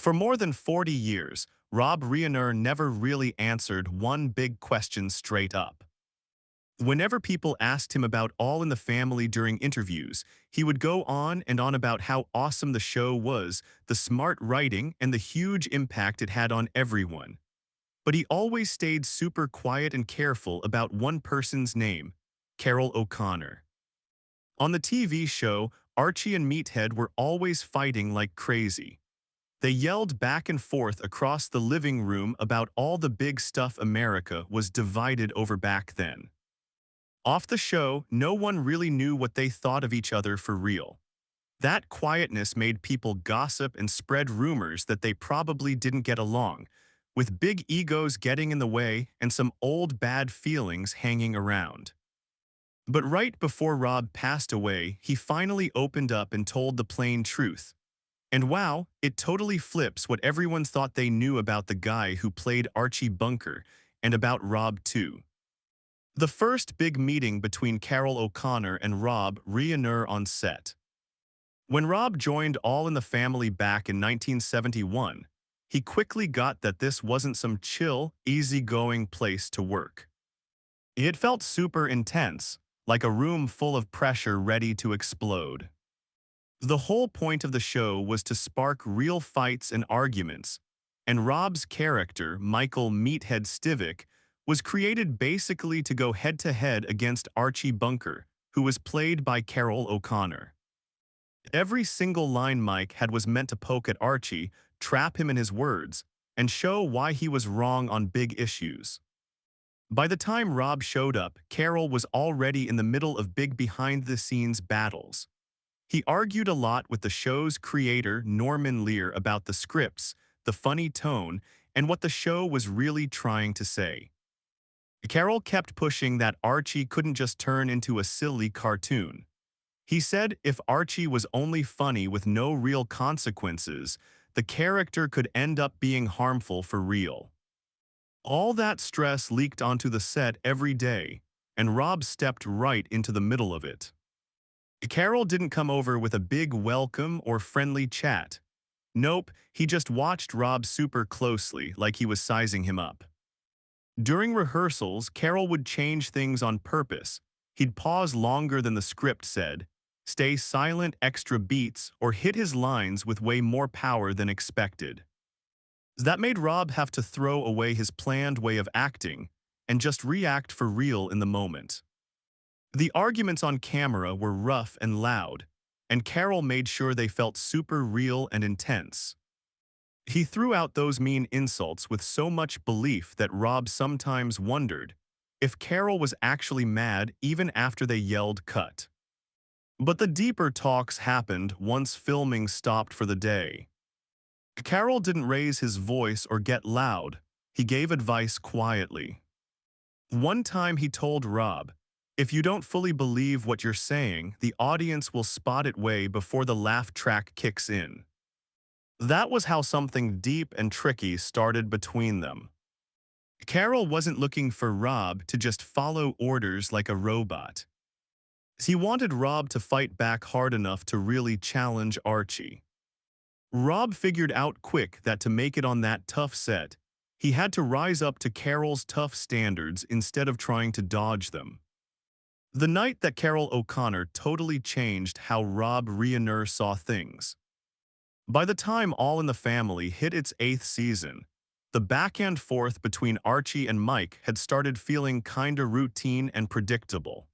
For more than 40 years, Reiner never really answered one big question straight up. Whenever people asked him about All in the Family during interviews, he would go on and on about how awesome the show was, the smart writing, and the huge impact it had on everyone. But he always stayed super quiet and careful about one person's name, Carroll O'Connor. On the TV show, Archie and Meathead were always fighting like crazy. They yelled back and forth across the living room about all the big stuff America was divided over back then. Off the show, no one really knew what they thought of each other for real. That quietness made people gossip and spread rumors that they probably didn't get along, with big egos getting in the way and some old bad feelings hanging around. But right before Rob passed away, he finally opened up and told the plain truth. And wow, it totally flips what everyone thought they knew about the guy who played Archie Bunker, and about Rob too. The first big meeting between Carroll O'Connor and Reiner on set. When Rob joined All in the Family back in 1971, he quickly got that this wasn't some chill, easygoing place to work. It felt super intense, like a room full of pressure ready to explode. The whole point of the show was to spark real fights and arguments, and Rob's character, Michael Meathead Stivic, was created basically to go head-to-head against Archie Bunker, who was played by Carroll O'Connor. Every single line Mike had was meant to poke at Archie, trap him in his words, and show why he was wrong on big issues. By the time Rob showed up, Carroll was already in the middle of big behind-the-scenes battles. He argued a lot with the show's creator, Norman Lear, about the scripts, the funny tone, and what the show was really trying to say. Carroll kept pushing that Archie couldn't just turn into a silly cartoon. He said if Archie was only funny with no real consequences, the character could end up being harmful for real. All that stress leaked onto the set every day, and Rob stepped right into the middle of it. Carroll didn't come over with a big welcome or friendly chat. Nope, he just watched Rob super closely, like he was sizing him up. During rehearsals, Carroll would change things on purpose. He'd pause longer than the script said, stay silent extra beats, or hit his lines with way more power than expected. That made Rob have to throw away his planned way of acting and just react for real in the moment. The arguments on camera were rough and loud, and Carroll made sure they felt super real and intense. He threw out those mean insults with so much belief that Rob sometimes wondered if Carroll was actually mad even after they yelled cut. But the deeper talks happened once filming stopped for the day. Carroll didn't raise his voice or get loud. He gave advice quietly. One time he told Rob, "If you don't fully believe what you're saying, the audience will spot it way before the laugh track kicks in." That was how something deep and tricky started between them. Carroll wasn't looking for Rob to just follow orders like a robot. He wanted Rob to fight back hard enough to really challenge Archie. Rob figured out quick that to make it on that tough set, he had to rise up to Carroll's tough standards instead of trying to dodge them. The night that Carroll O'Connor totally changed how Reiner saw things. By the time All in the Family hit its 8th season, the back and forth between Archie and Mike had started feeling kinda routine and predictable.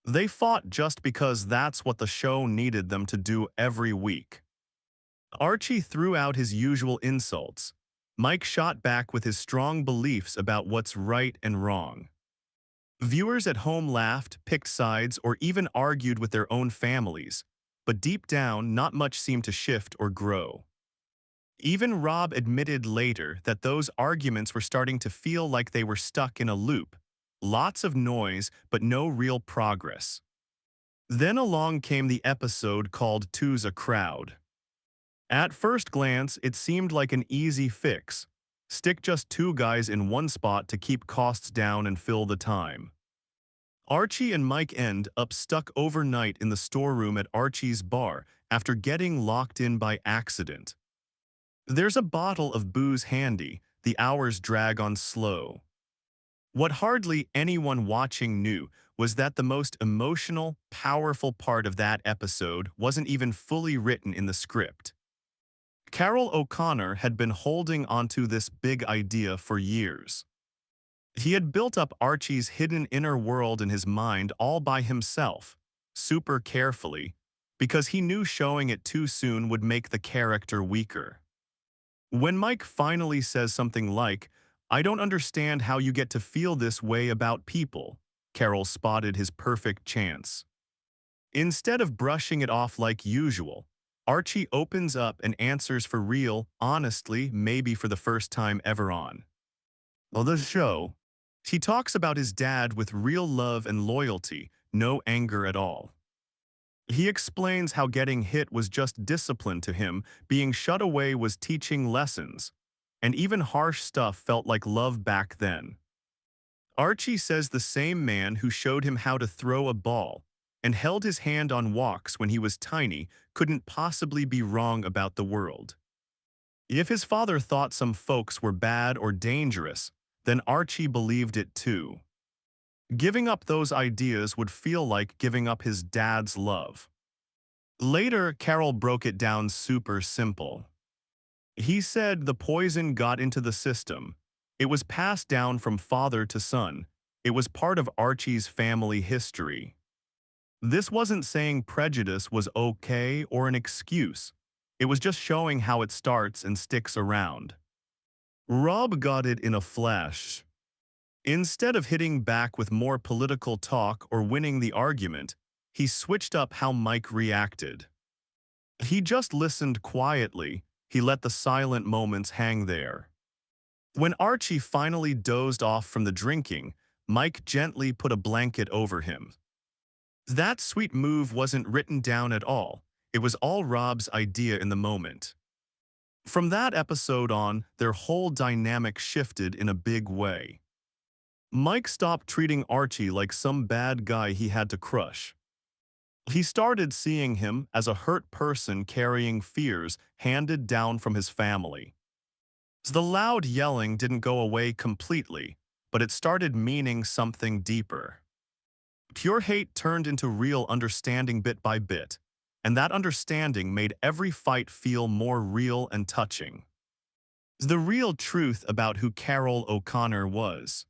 They fought just because that's what the show needed them to do every week. Archie threw out his usual insults. Mike shot back with his strong beliefs about what's right and wrong. Viewers at home laughed, picked sides, or even argued with their own families, but deep down, not much seemed to shift or grow. Even Rob admitted later that those arguments were starting to feel like they were stuck in a loop. Lots of noise, but no real progress. Then along came the episode called Two's a Crowd. At first glance, it seemed like an easy fix. Stick just two guys in one spot to keep costs down and fill the time. Archie and Mike end up stuck overnight in the storeroom at Archie's bar after getting locked in by accident. There's a bottle of booze handy, the hours drag on slow. What hardly anyone watching knew was that the most emotional, powerful part of that episode wasn't even fully written in the script. Carroll O'Connor had been holding onto this big idea for years. He had built up Archie's hidden inner world in his mind all by himself, super carefully, because he knew showing it too soon would make the character weaker. When Mike finally says something like, "I don't understand how you get to feel this way about people," Carroll spotted his perfect chance. Instead of brushing it off like usual, Archie opens up and answers for real, honestly, maybe for the first time ever on the show. He talks about his dad with real love and loyalty, no anger at all. He explains how getting hit was just discipline to him, being shut away was teaching lessons, and even harsh stuff felt like love back then. Archie says the same man who showed him how to throw a ball and held his hand on walks when he was tiny couldn't possibly be wrong about the world. If his father thought some folks were bad or dangerous, then Archie believed it too. Giving up those ideas would feel like giving up his dad's love. Later, Carroll broke it down super simple. He said the poison got into the system. It was passed down from father to son. It was part of Archie's family history. This wasn't saying prejudice was okay or an excuse. It was just showing how it starts and sticks around. Rob got it in a flash. Instead of hitting back with more political talk or winning the argument, he switched up how Mike reacted. He just listened quietly. He let the silent moments hang there. When Archie finally dozed off from the drinking, Mike gently put a blanket over him. That sweet move wasn't written down at all. It was all Rob's idea in the moment. From that episode on, their whole dynamic shifted in a big way. Mike stopped treating Archie like some bad guy he had to crush. He started seeing him as a hurt person carrying fears handed down from his family. The loud yelling didn't go away completely, but it started meaning something deeper. Pure hate turned into real understanding bit by bit, and that understanding made every fight feel more real and touching. The real truth about who Carroll O'Connor was.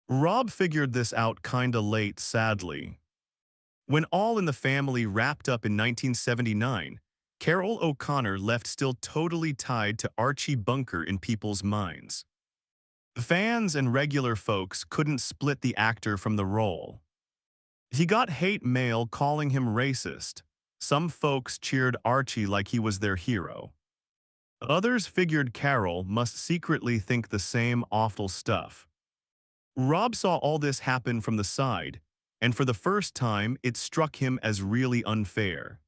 Rob figured this out kinda late, sadly. When All in the Family wrapped up in 1979, Carroll O'Connor left still totally tied to Archie Bunker in people's minds. Fans and regular folks couldn't split the actor from the role. He got hate mail calling him racist. Some folks cheered Archie like he was their hero. Others figured Carroll must secretly think the same awful stuff. Rob saw all this happen from the side, and for the first time, it struck him as really unfair.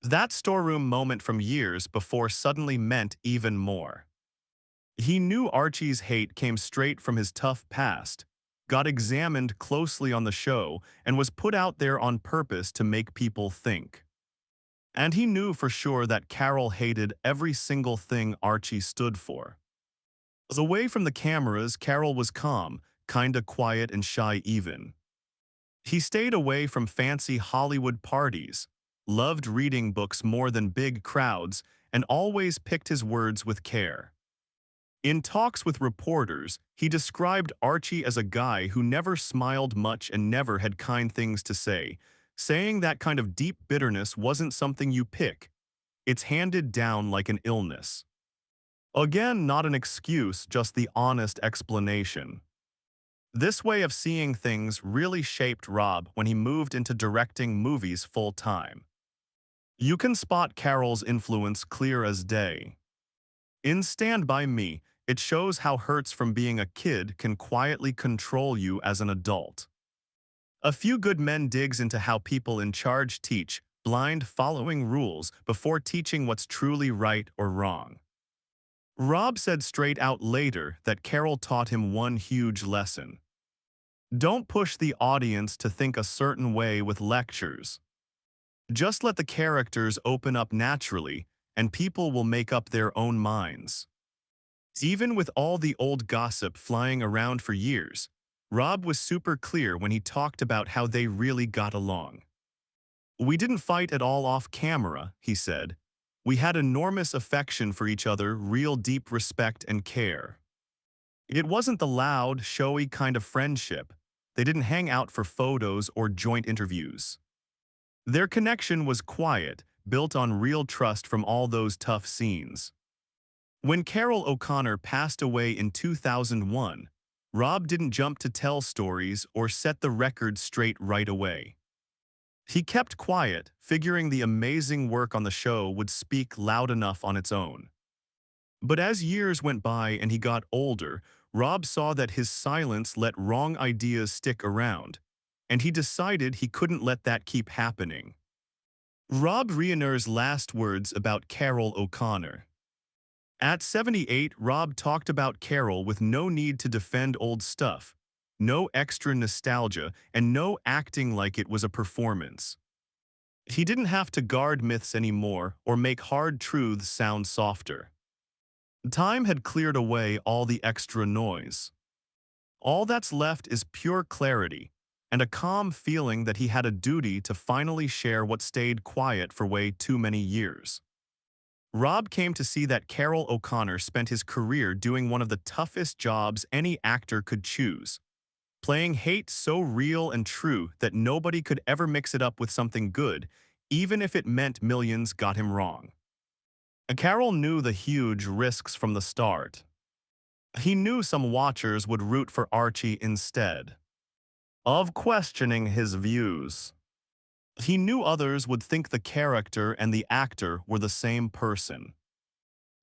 That storeroom moment from years before suddenly meant even more. He knew Archie's hate came straight from his tough past, got examined closely on the show, and was put out there on purpose to make people think. And he knew for sure that Carroll hated every single thing Archie stood for. Away from the cameras, Carroll was calm, kinda quiet and shy even. He stayed away from fancy Hollywood parties, loved reading books more than big crowds, and always picked his words with care. In talks with reporters, he described Archie as a guy who never smiled much and never had kind things to say, saying that kind of deep bitterness wasn't something you pick. It's handed down like an illness. Again, not an excuse, just the honest explanation. This way of seeing things really shaped Rob when he moved into directing movies full-time. You can spot Carroll's influence clear as day. In Stand By Me, it shows how hurts from being a kid can quietly control you as an adult. A Few Good Men digs into how people in charge teach, blind following rules before teaching what's truly right or wrong. Rob said straight out later that Carroll taught him one huge lesson. Don't push the audience to think a certain way with lectures. Just let the characters open up naturally, and people will make up their own minds. Even with all the old gossip flying around for years, Rob was super clear when he talked about how they really got along. "We didn't fight at all off camera," he said. "We had enormous affection for each other, real deep respect and care. It wasn't the loud, showy kind of friendship. They didn't hang out for photos or joint interviews. Their connection was quiet, built on real trust from all those tough scenes." When Carroll O'Connor passed away in 2001, Rob didn't jump to tell stories or set the record straight right away. He kept quiet, figuring the amazing work on the show would speak loud enough on its own. But as years went by and he got older, Rob saw that his silence let wrong ideas stick around, and he decided he couldn't let that keep happening. Rob Reiner's last words about Carroll O'Connor. At 78, Rob talked about Carroll with no need to defend old stuff, no extra nostalgia, and no acting like it was a performance. He didn't have to guard myths anymore or make hard truths sound softer. Time had cleared away all the extra noise. All that's left is pure clarity and a calm feeling that he had a duty to finally share what stayed quiet for way too many years. Rob came to see that Carroll O'Connor spent his career doing one of the toughest jobs any actor could choose, playing hate so real and true that nobody could ever mix it up with something good, even if it meant millions got him wrong. Carroll knew the huge risks from the start. He knew some watchers would root for Archie instead of questioning his views. He knew others would think the character and the actor were the same person.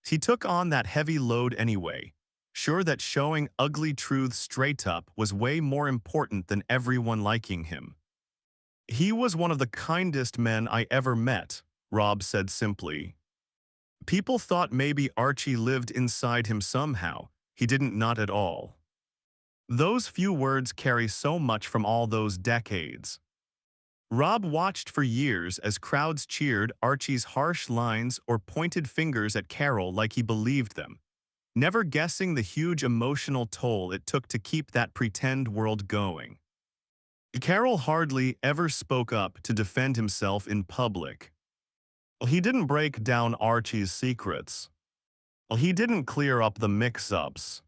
He took on that heavy load anyway, sure that showing ugly truths straight up was way more important than everyone liking him. "He was one of the kindest men I ever met," Rob said simply. "People thought maybe Archie lived inside him somehow. He didn't, not at all." Those few words carry so much from all those decades. Rob watched for years as crowds cheered Archie's harsh lines or pointed fingers at Carroll like he believed them, never guessing the huge emotional toll it took to keep that pretend world going. Carroll hardly ever spoke up to defend himself in public. He didn't break down Archie's secrets. He didn't clear up the mix-ups.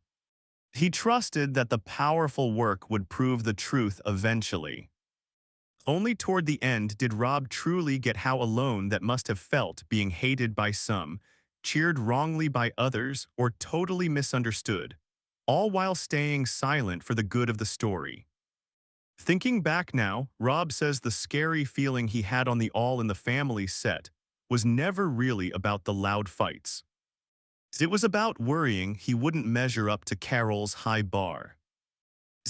He trusted that the powerful work would prove the truth eventually. Only toward the end did Rob truly get how alone that must have felt, being hated by some, cheered wrongly by others, or totally misunderstood, all while staying silent for the good of the story. Thinking back now, Rob says the scary feeling he had on the All in the Family set was never really about the loud fights. It was about worrying he wouldn't measure up to Carroll's high bar.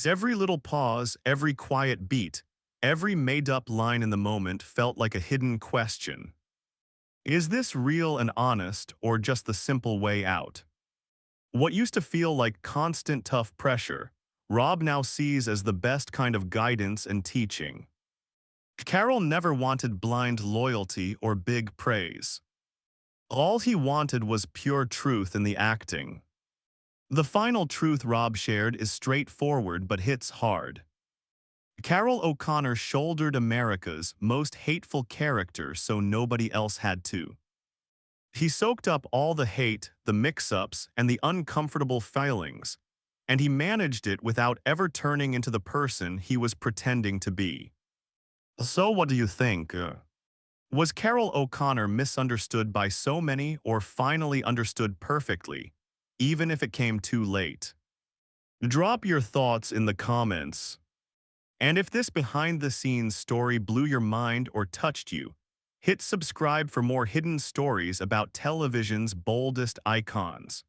Every little pause, every quiet beat, every made-up line in the moment felt like a hidden question. Is this real and honest, or just the simple way out? What used to feel like constant tough pressure, Rob now sees as the best kind of guidance and teaching. Carroll never wanted blind loyalty or big praise. All he wanted was pure truth in the acting. The final truth Rob shared is straightforward but hits hard. Carroll O'Connor shouldered America's most hateful character so nobody else had to. He soaked up all the hate, the mix-ups, and the uncomfortable feelings, and he managed it without ever turning into the person he was pretending to be. So what do you think? Was Carroll O'Connor misunderstood by so many or finally understood perfectly, even if it came too late? Drop your thoughts in the comments. And if this behind-the-scenes story blew your mind or touched you, hit subscribe for more hidden stories about television's boldest icons.